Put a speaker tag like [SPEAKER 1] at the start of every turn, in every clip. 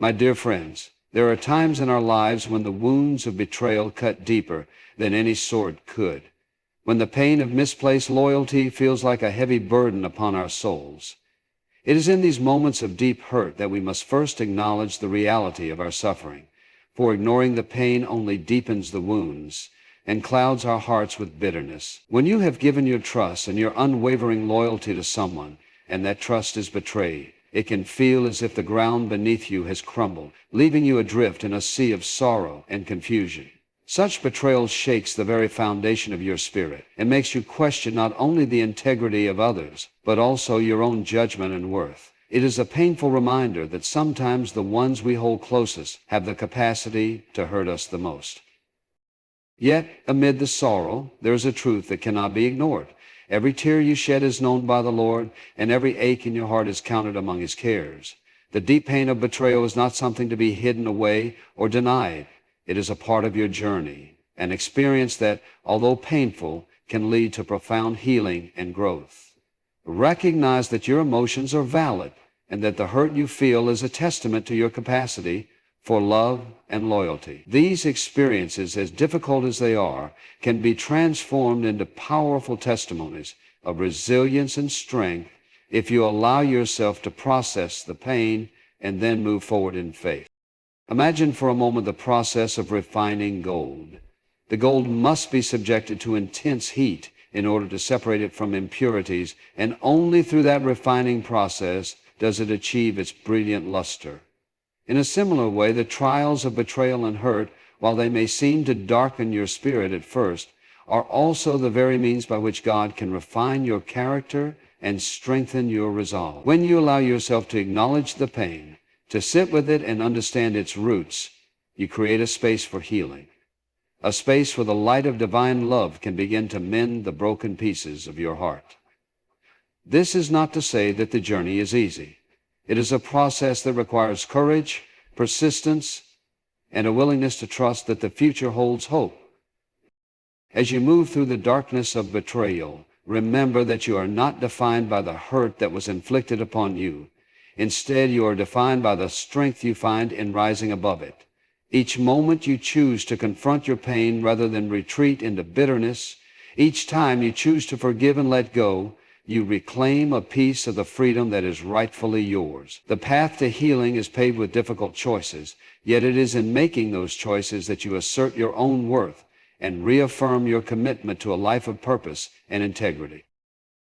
[SPEAKER 1] My dear friends, there are times in our lives when the wounds of betrayal cut deeper than any sword could, when the pain of misplaced loyalty feels like a heavy burden upon our souls. It is in these moments of deep hurt that we must first acknowledge the reality of our suffering, for ignoring the pain only deepens the wounds and clouds our hearts with bitterness. When you have given your trust and your unwavering loyalty to someone, and that trust is betrayed, it can feel as if the ground beneath you has crumbled, leaving you adrift in a sea of sorrow and confusion. Such betrayal shakes the very foundation of your spirit and makes you question not only the integrity of others, but also your own judgment and worth. It is a painful reminder that sometimes the ones we hold closest have the capacity to hurt us the most. Yet, amid the sorrow, there is a truth that cannot be ignored. Every tear you shed is known by the Lord, and every ache in your heart is counted among His cares. The deep pain of betrayal is not something to be hidden away or denied. It is a part of your journey, an experience that, although painful, can lead to profound healing and growth. Recognize that your emotions are valid, and that the hurt you feel is a testament to your capacity for love and loyalty. These experiences, as difficult as they are, can be transformed into powerful testimonies of resilience and strength if you allow yourself to process the pain and then move forward in faith. Imagine for a moment the process of refining gold. The gold must be subjected to intense heat in order to separate it from impurities, and only through that refining process does it achieve its brilliant luster. In a similar way, the trials of betrayal and hurt, while they may seem to darken your spirit at first, are also the very means by which God can refine your character and strengthen your resolve. When you allow yourself to acknowledge the pain, to sit with it and understand its roots, you create a space for healing, a space where the light of divine love can begin to mend the broken pieces of your heart. This is not to say that the journey is easy. It is a process that requires courage, persistence, and a willingness to trust that the future holds hope. As you move through the darkness of betrayal, remember that you are not defined by the hurt that was inflicted upon you. Instead, you are defined by the strength you find in rising above it. Each moment you choose to confront your pain rather than retreat into bitterness, each time you choose to forgive and let go, you reclaim a piece of the freedom that is rightfully yours. The path to healing is paved with difficult choices, yet it is in making those choices that you assert your own worth and reaffirm your commitment to a life of purpose and integrity.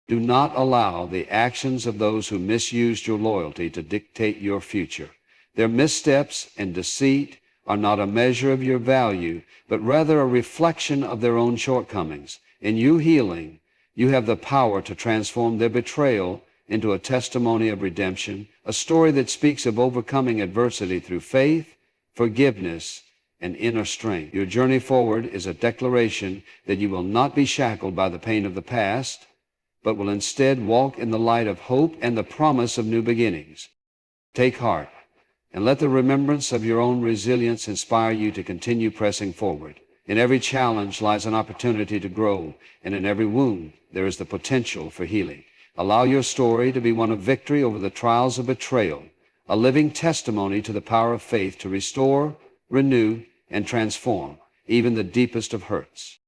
[SPEAKER 1] Do not allow the actions of those who misused your loyalty to dictate your future. Their missteps and deceit are not a measure of your value, but rather a reflection of their own shortcomings. In you healing, you have the power to transform their betrayal into a testimony of redemption, a story that speaks of overcoming adversity through faith, forgiveness, and inner strength. Your journey forward is a declaration that you will not be shackled by the pain of the past, but will instead walk in the light of hope and the promise of new beginnings. Take heart, and let the remembrance of your own resilience inspire you to continue pressing forward. In every challenge lies an opportunity to grow, and in every wound there is the potential for healing. Allow your story to be one of victory over the trials of betrayal, a living testimony to the power of faith to restore, renew, and transform even the deepest of hurts.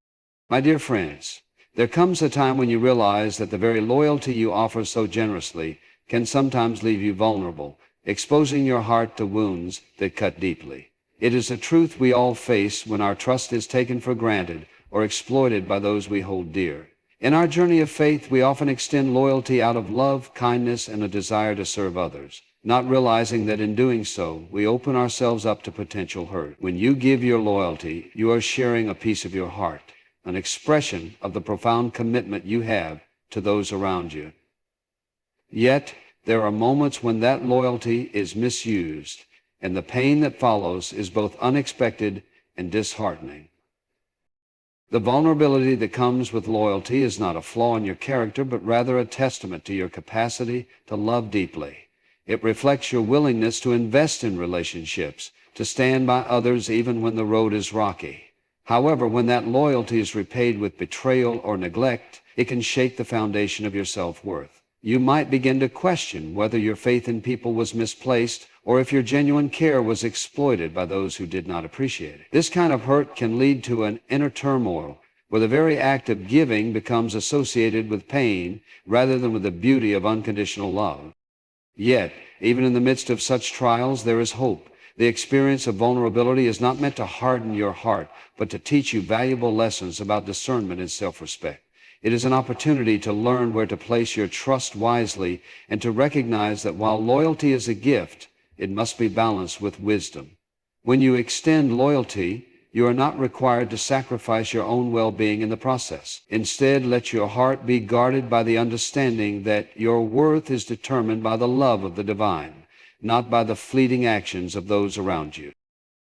[SPEAKER 1] My dear friends, there comes a time when you realize that the very loyalty you offer so generously can sometimes leave you vulnerable, exposing your heart to wounds that cut deeply. It is a truth we all face when our trust is taken for granted or exploited by those we hold dear. In our journey of faith, we often extend loyalty out of love, kindness, and a desire to serve others, not realizing that in doing so, we open ourselves up to potential hurt. When you give your loyalty, you are sharing a piece of your heart, an expression of the profound commitment you have to those around you. Yet, there are moments when that loyalty is misused, and the pain that follows is both unexpected and disheartening. The vulnerability that comes with loyalty is not a flaw in your character, but rather a testament to your capacity to love deeply. It reflects your willingness to invest in relationships, to stand by others even when the road is rocky. However, when that loyalty is repaid with betrayal or neglect, it can shake the foundation of your self-worth. You might begin to question whether your faith in people was misplaced or if your genuine care was exploited by those who did not appreciate it. This kind of hurt can lead to an inner turmoil, where the very act of giving becomes associated with pain rather than with the beauty of unconditional love. Yet, even in the midst of such trials, there is hope. The experience of vulnerability is not meant to harden your heart, but to teach you valuable lessons about discernment and self-respect. It is an opportunity to learn where to place your trust wisely and to recognize that while loyalty is a gift, it must be balanced with wisdom. When you extend loyalty, you are not required to sacrifice your own well-being in the process. Instead, let your heart be guarded by the understanding that your worth is determined by the love of the divine, not by the fleeting actions of those around you.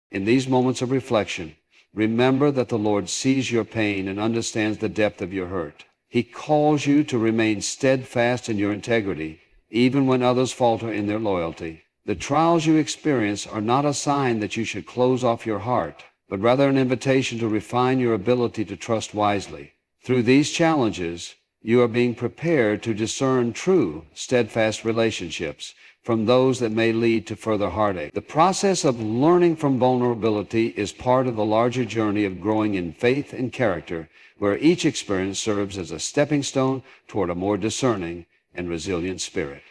[SPEAKER 1] In these moments of reflection, remember that the Lord sees your pain and understands the depth of your hurt. He calls you to remain steadfast in your integrity, even when others falter in their loyalty. The trials you experience are not a sign that you should close off your heart, but rather an invitation to refine your ability to trust wisely. Through these challenges, you are being prepared to discern true, steadfast relationships from those that may lead to further heartache. The process of learning from vulnerability is part of the larger journey of growing in faith and character, where each experience serves as a stepping stone toward a more discerning and resilient spirit.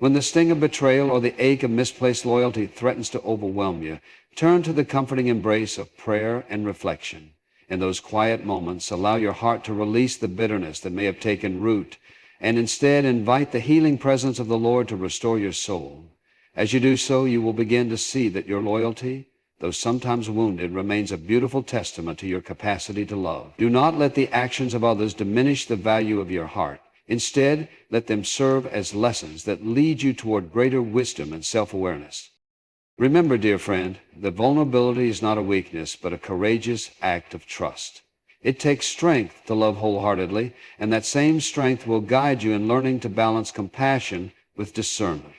[SPEAKER 1] When the sting of betrayal or the ache of misplaced loyalty threatens to overwhelm you, turn to the comforting embrace of prayer and reflection. In those quiet moments, allow your heart to release the bitterness that may have taken root, and instead invite the healing presence of the Lord to restore your soul. As you do so, you will begin to see that your loyalty, though sometimes wounded, remains a beautiful testament to your capacity to love. Do not let the actions of others diminish the value of your heart. Instead, let them serve as lessons that lead you toward greater wisdom and self-awareness. Remember, dear friend, that vulnerability is not a weakness, but a courageous act of trust. It takes strength to love wholeheartedly, and that same strength will guide you in learning to balance compassion with discernment.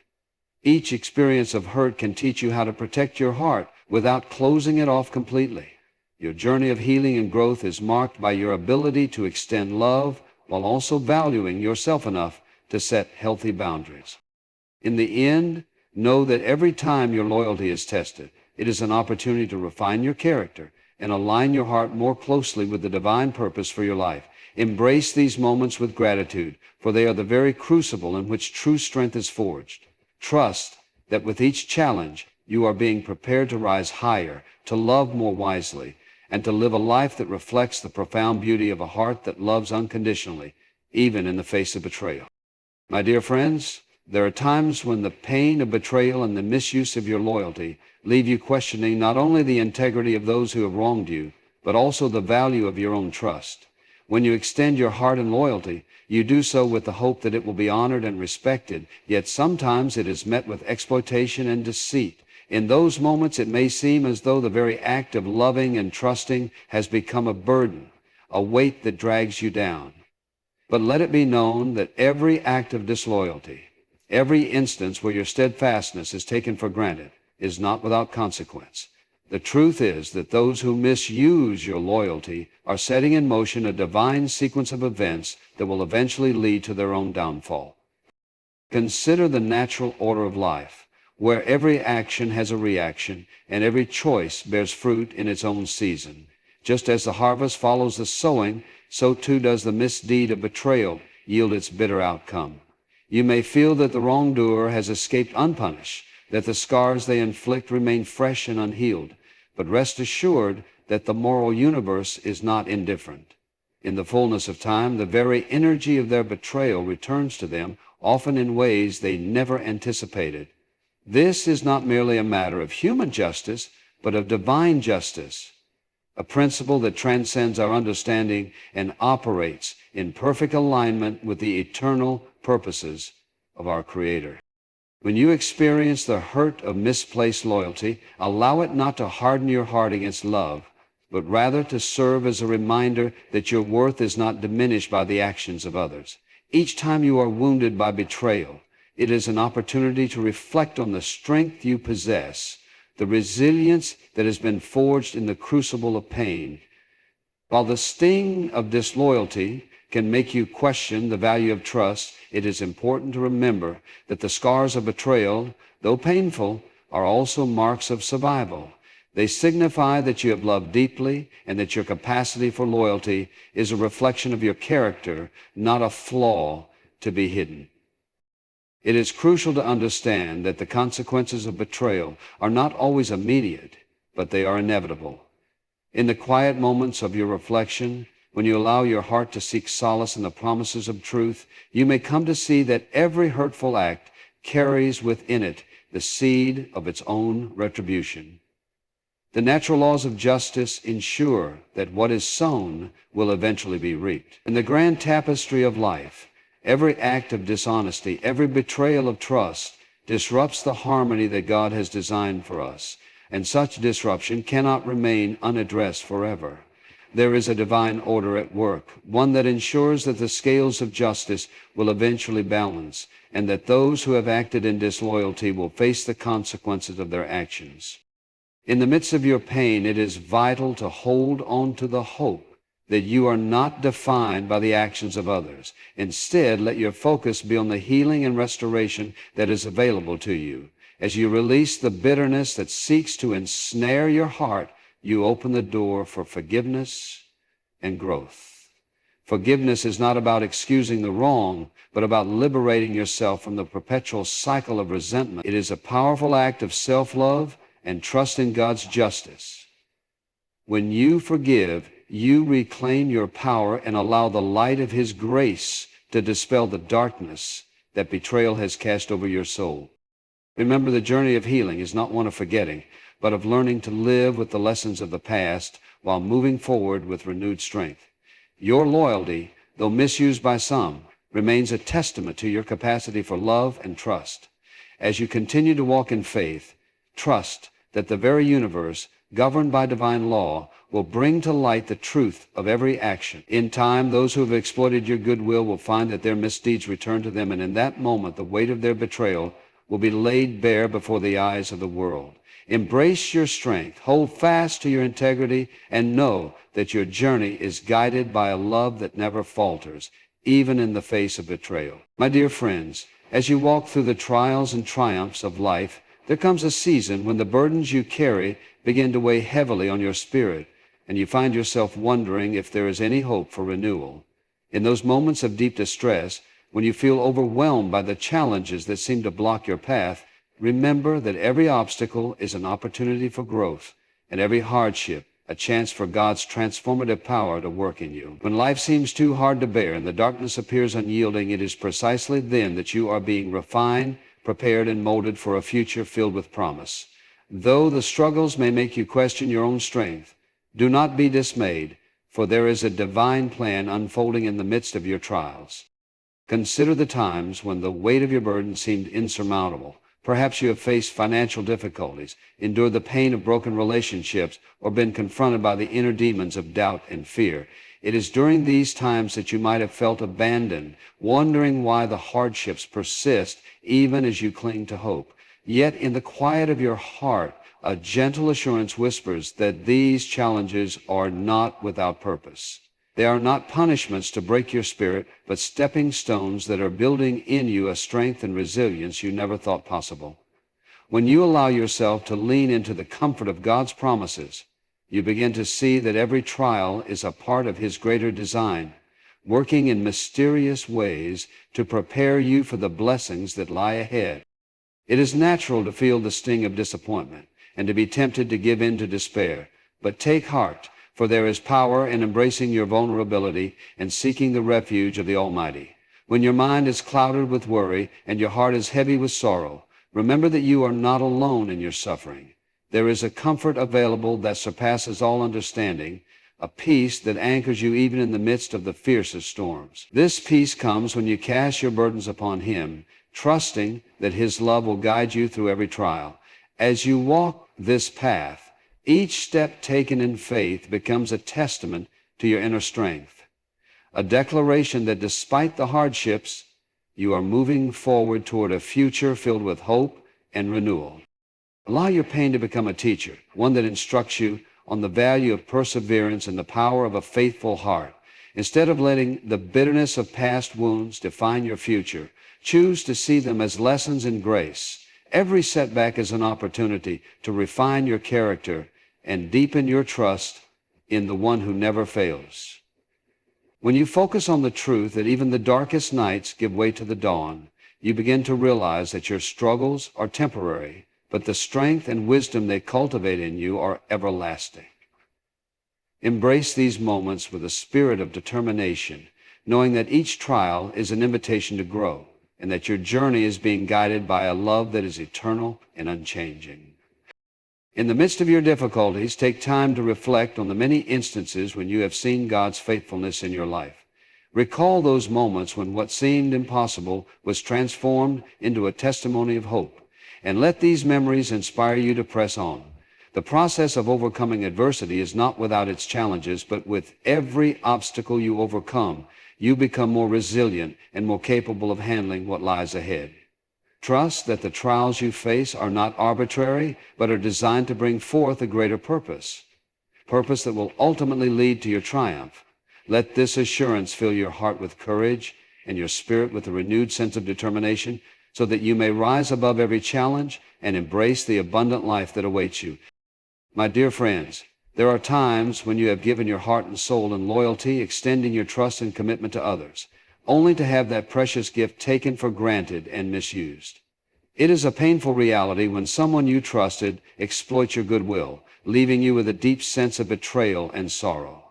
[SPEAKER 1] Each experience of hurt can teach you how to protect your heart without closing it off completely. Your journey of healing and growth is marked by your ability to extend love while also valuing yourself enough to set healthy boundaries. In the end, know that every time your loyalty is tested, it is an opportunity to refine your character and align your heart more closely with the divine purpose for your life. Embrace these moments with gratitude, for they are the very crucible in which true strength is forged. Trust that with each challenge, you are being prepared to rise higher, to love more wisely, and to live a life that reflects the profound beauty of a heart that loves unconditionally, even in the face of betrayal. My dear friends, there are times when the pain of betrayal and the misuse of your loyalty leave you questioning not only the integrity of those who have wronged you, but also the value of your own trust. When you extend your heart in loyalty, you do so with the hope that it will be honored and respected, yet sometimes it is met with exploitation and deceit. In those moments, it may seem as though the very act of loving and trusting has become a burden, a weight that drags you down. But let it be known that every act of disloyalty, every instance where your steadfastness is taken for granted, is not without consequence. The truth is that those who misuse your loyalty are setting in motion a divine sequence of events that will eventually lead to their own downfall. Consider the natural order of life, where every action has a reaction and every choice bears fruit in its own season. Just as the harvest follows the sowing, so too does the misdeed of betrayal yield its bitter outcome. You may feel that the wrongdoer has escaped unpunished, that the scars they inflict remain fresh and unhealed, but rest assured that the moral universe is not indifferent. In the fullness of time, the very energy of their betrayal returns to them, often in ways they never anticipated. This is not merely a matter of human justice, but of divine justice, a principle that transcends our understanding and operates in perfect alignment with the eternal purposes of our Creator. When you experience the hurt of misplaced loyalty, allow it not to harden your heart against love, but rather to serve as a reminder that your worth is not diminished by the actions of others. Each time you are wounded by betrayal, it is an opportunity to reflect on the strength you possess, the resilience that has been forged in the crucible of pain. While the sting of disloyalty can make you question the value of trust, it is important to remember that the scars of betrayal, though painful, are also marks of survival. They signify that you have loved deeply and that your capacity for loyalty is a reflection of your character, not a flaw to be hidden. It is crucial to understand that the consequences of betrayal are not always immediate, but they are inevitable. In the quiet moments of your reflection, when you allow your heart to seek solace in the promises of truth, you may come to see that every hurtful act carries within it the seed of its own retribution. The natural laws of justice ensure that what is sown will eventually be reaped. In the grand tapestry of life, every act of dishonesty, every betrayal of trust disrupts the harmony that God has designed for us, and such disruption cannot remain unaddressed forever. There is a divine order at work, one that ensures that the scales of justice will eventually balance, and that those who have acted in disloyalty will face the consequences of their actions. In the midst of your pain, it is vital to hold on to the hope that you are not defined by the actions of others. Instead, let your focus be on the healing and restoration that is available to you. As you release the bitterness that seeks to ensnare your heart, you open the door for forgiveness and growth. Forgiveness is not about excusing the wrong, but about liberating yourself from the perpetual cycle of resentment. It is a powerful act of self-love and trust in God's justice. When you forgive, you reclaim your power and allow the light of His grace to dispel the darkness that betrayal has cast over your soul. Remember, the journey of healing is not one of forgetting, but of learning to live with the lessons of the past while moving forward with renewed strength. Your loyalty, though misused by some, remains a testament to your capacity for love and trust. As you continue to walk in faith, trust that the very universe, governed by divine law, will bring to light the truth of every action. In time, those who have exploited your goodwill will find that their misdeeds return to them, and in that moment, the weight of their betrayal will be laid bare before the eyes of the world. Embrace your strength, hold fast to your integrity, and know that your journey is guided by a love that never falters, even in the face of betrayal. My dear friends, as you walk through the trials and triumphs of life, there comes a season when the burdens you carry begin to weigh heavily on your spirit, and you find yourself wondering if there is any hope for renewal. In those moments of deep distress, when you feel overwhelmed by the challenges that seem to block your path, remember that every obstacle is an opportunity for growth, and every hardship a chance for God's transformative power to work in you. When life seems too hard to bear and the darkness appears unyielding, it is precisely then that you are being refined, prepared, and molded for a future filled with promise. Though the struggles may make you question your own strength, do not be dismayed, for there is a divine plan unfolding in the midst of your trials. Consider the times when the weight of your burden seemed insurmountable. Perhaps you have faced financial difficulties, endured the pain of broken relationships, or been confronted by the inner demons of doubt and fear. It is during these times that you might have felt abandoned, wondering why the hardships persist even as you cling to hope. Yet in the quiet of your heart, a gentle assurance whispers that these challenges are not without purpose. They are not punishments to break your spirit, but stepping stones that are building in you a strength and resilience you never thought possible. When you allow yourself to lean into the comfort of God's promises, you begin to see that every trial is a part of His greater design, working in mysterious ways to prepare you for the blessings that lie ahead. It is natural to feel the sting of disappointment and to be tempted to give in to despair, but take heart, for there is power in embracing your vulnerability and seeking the refuge of the Almighty. When your mind is clouded with worry and your heart is heavy with sorrow, remember that you are not alone in your suffering. There is a comfort available that surpasses all understanding, a peace that anchors you even in the midst of the fiercest storms. This peace comes when you cast your burdens upon Him, trusting that His love will guide you through every trial. As you walk this path, each step taken in faith becomes a testament to your inner strength, a declaration that despite the hardships, you are moving forward toward a future filled with hope and renewal. Allow your pain to become a teacher, one that instructs you on the value of perseverance and the power of a faithful heart. Instead of letting the bitterness of past wounds define your future, choose to see them as lessons in grace. Every setback is an opportunity to refine your character and deepen your trust in the one who never fails. When you focus on the truth that even the darkest nights give way to the dawn, you begin to realize that your struggles are temporary, but the strength and wisdom they cultivate in you are everlasting. Embrace these moments with a spirit of determination, knowing that each trial is an invitation to grow, and that your journey is being guided by a love that is eternal and unchanging. In the midst of your difficulties, take time to reflect on the many instances when you have seen God's faithfulness in your life. Recall those moments when what seemed impossible was transformed into a testimony of hope, and let these memories inspire you to press on. The process of overcoming adversity is not without its challenges, but with every obstacle you overcome, you become more resilient and more capable of handling what lies ahead. Trust that the trials you face are not arbitrary, but are designed to bring forth a greater purpose that will ultimately lead to your triumph. Let this assurance fill your heart with courage and your spirit with a renewed sense of determination, so that you may rise above every challenge and embrace the abundant life that awaits you. My dear friends, there are times when you have given your heart and soul in loyalty, extending your trust and commitment to others, only to have that precious gift taken for granted and misused. It is a painful reality when someone you trusted exploits your goodwill, leaving you with a deep sense of betrayal and sorrow.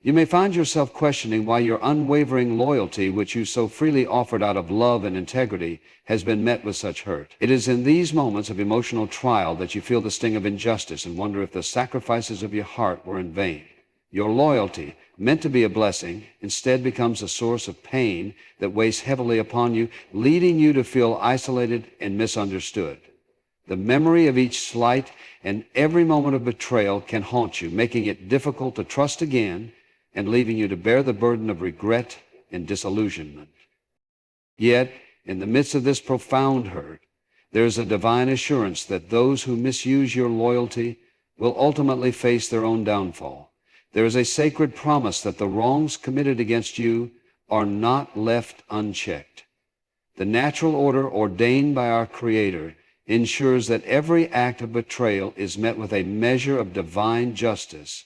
[SPEAKER 1] You may find yourself questioning why your unwavering loyalty, which you so freely offered out of love and integrity, has been met with such hurt. It is in these moments of emotional trial that you feel the sting of injustice and wonder if the sacrifices of your heart were in vain. Your loyalty, meant to be a blessing, instead becomes a source of pain that weighs heavily upon you, leading you to feel isolated and misunderstood. The memory of each slight and every moment of betrayal can haunt you, making it difficult to trust again and leaving you to bear the burden of regret and disillusionment. Yet, in the midst of this profound hurt, there is a divine assurance that those who misuse your loyalty will ultimately face their own downfall. There is a sacred promise that the wrongs committed against you are not left unchecked. The natural order ordained by our Creator ensures that every act of betrayal is met with a measure of divine justice,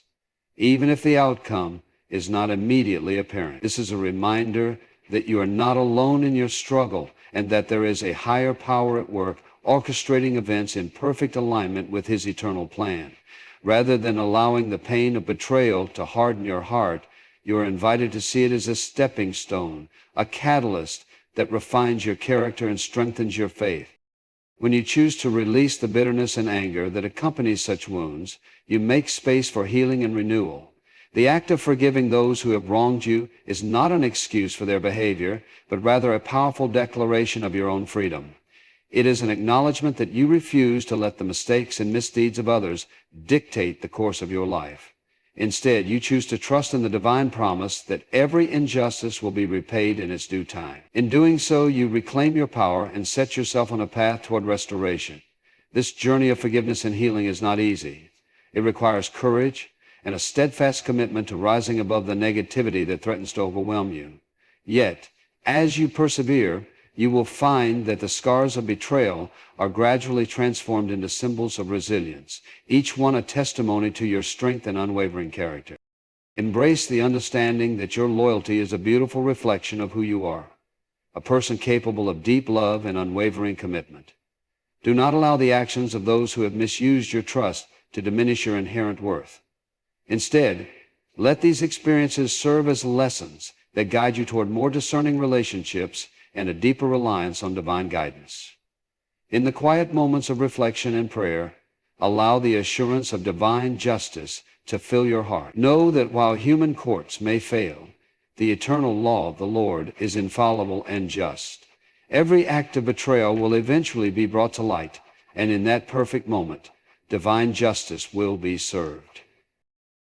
[SPEAKER 1] even if the outcome is not immediately apparent. This is a reminder that you are not alone in your struggle, and that there is a higher power at work orchestrating events in perfect alignment with His eternal plan. Rather than allowing the pain of betrayal to harden your heart, you are invited to see it as a stepping stone, a catalyst that refines your character and strengthens your faith. When you choose to release the bitterness and anger that accompanies such wounds, you make space for healing and renewal. The act of forgiving those who have wronged you is not an excuse for their behavior, but rather a powerful declaration of your own freedom. It is an acknowledgement that you refuse to let the mistakes and misdeeds of others dictate the course of your life. Instead, you choose to trust in the divine promise that every injustice will be repaid in its due time. In doing so, you reclaim your power and set yourself on a path toward restoration. This journey of forgiveness and healing is not easy. It requires courage and a steadfast commitment to rising above the negativity that threatens to overwhelm you. Yet, as you persevere, you will find that the scars of betrayal are gradually transformed into symbols of resilience, each one a testimony to your strength and unwavering character. Embrace the understanding that your loyalty is a beautiful reflection of who you are, a person capable of deep love and unwavering commitment. Do not allow the actions of those who have misused your trust to diminish your inherent worth. Instead, let these experiences serve as lessons that guide you toward more discerning relationships and a deeper reliance on divine guidance. In the quiet moments of reflection and prayer, allow the assurance of divine justice to fill your heart. Know that while human courts may fail, the eternal law of the Lord is infallible and just. Every act of betrayal will eventually be brought to light, and in that perfect moment, divine justice will be served.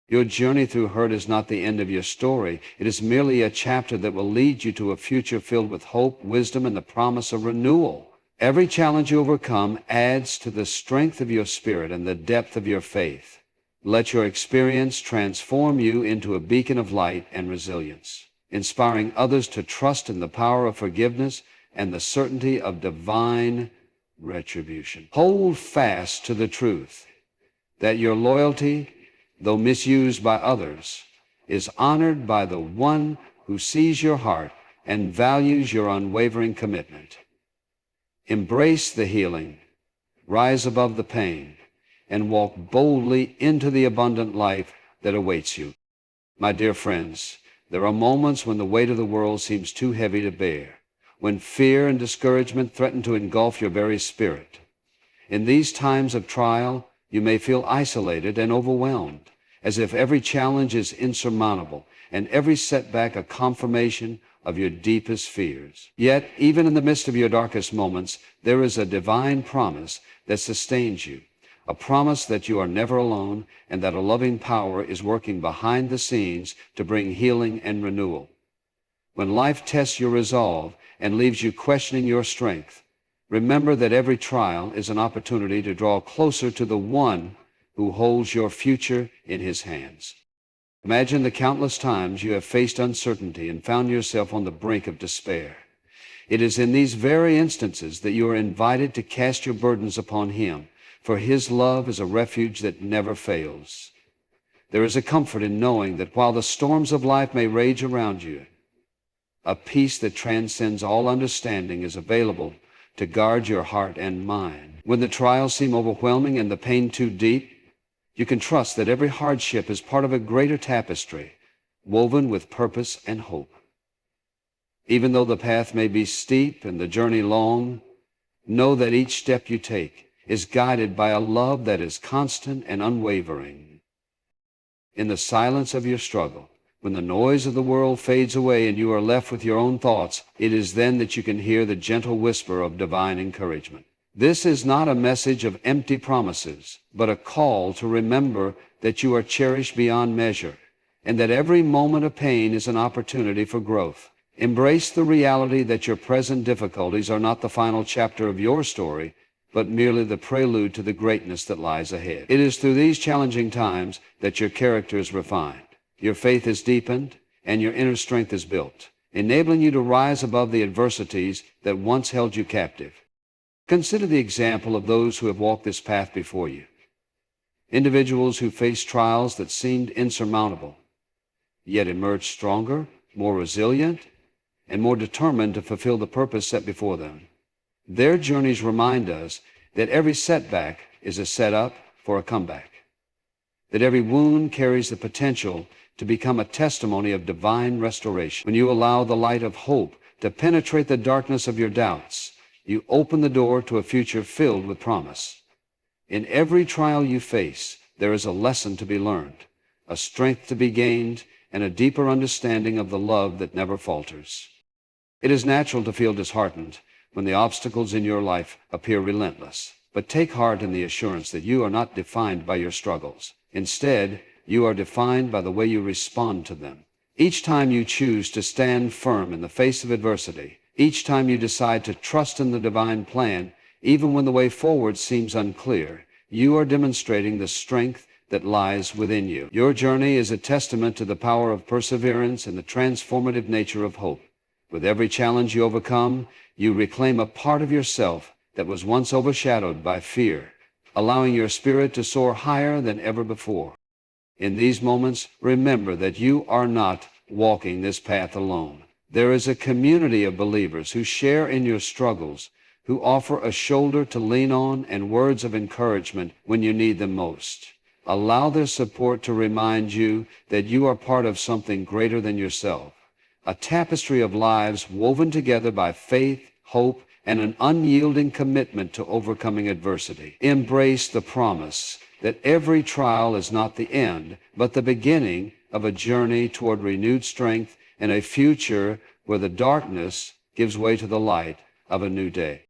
[SPEAKER 1] Your journey through hurt is not the end of your story. It is merely a chapter that will lead you to a future filled with hope, wisdom, and the promise of renewal. Every challenge you overcome adds to the strength of your spirit and the depth of your faith. Let your experience transform you into a beacon of light and resilience, inspiring others to trust in the power of forgiveness and the certainty of divine retribution. Hold fast to the truth that your loyalty, though misused by others, is honored by the one who sees your heart and values your unwavering commitment. Embrace the healing, rise above the pain, and walk boldly into the abundant life that awaits you. My dear friends, there are moments when the weight of the world seems too heavy to bear, when fear and discouragement threaten to engulf your very spirit. In these times of trial, you may feel isolated and overwhelmed, as if every challenge is insurmountable and every setback a confirmation of your deepest fears. Yet, even in the midst of your darkest moments, there is a divine promise that sustains you, a promise that you are never alone and that a loving power is working behind the scenes to bring healing and renewal. When life tests your resolve and leaves you questioning your strength, remember that every trial is an opportunity to draw closer to the one who holds your future in his hands. Imagine the countless times you have faced uncertainty and found yourself on the brink of despair. It is in these very instances that you are invited to cast your burdens upon him, for his love is a refuge that never fails. There is a comfort in knowing that while the storms of life may rage around you, a peace that transcends all understanding is available to guard your heart and mind. When the trials seem overwhelming and the pain too deep, you can trust that every hardship is part of a greater tapestry, woven with purpose and hope. Even though the path may be steep and the journey long, know that each step you take is guided by a love that is constant and unwavering. In the silence of your struggle, when the noise of the world fades away and you are left with your own thoughts, it is then that you can hear the gentle whisper of divine encouragement. This is not a message of empty promises, but a call to remember that you are cherished beyond measure and that every moment of pain is an opportunity for growth. Embrace the reality that your present difficulties are not the final chapter of your story, but merely the prelude to the greatness that lies ahead. It is through these challenging times that your character is refined, your faith is deepened, and your inner strength is built, enabling you to rise above the adversities that once held you captive. Consider the example of those who have walked this path before you. Individuals who faced trials that seemed insurmountable, yet emerged stronger, more resilient, and more determined to fulfill the purpose set before them. Their journeys remind us that every setback is a setup for a comeback, that every wound carries the potential to become a testimony of divine restoration. When you allow the light of hope to penetrate the darkness of your doubts, you open the door to a future filled with promise. In every trial you face, there is a lesson to be learned, a strength to be gained, and a deeper understanding of the love that never falters. It is natural to feel disheartened when the obstacles in your life appear relentless, but take heart in the assurance that you are not defined by your struggles. Instead, you are defined by the way you respond to them. Each time you choose to stand firm in the face of adversity, each time you decide to trust in the divine plan, even when the way forward seems unclear, you are demonstrating the strength that lies within you. Your journey is a testament to the power of perseverance and the transformative nature of hope. With every challenge you overcome, you reclaim a part of yourself that was once overshadowed by fear, allowing your spirit to soar higher than ever before. In these moments, remember that you are not walking this path alone. There is a community of believers who share in your struggles, who offer a shoulder to lean on and words of encouragement when you need them most. Allow their support to remind you that you are part of something greater than yourself, a tapestry of lives woven together by faith, hope, and an unyielding commitment to overcoming adversity. Embrace the promise that every trial is not the end, but the beginning of a journey toward renewed strength and a future where the darkness gives way to the light of a new day.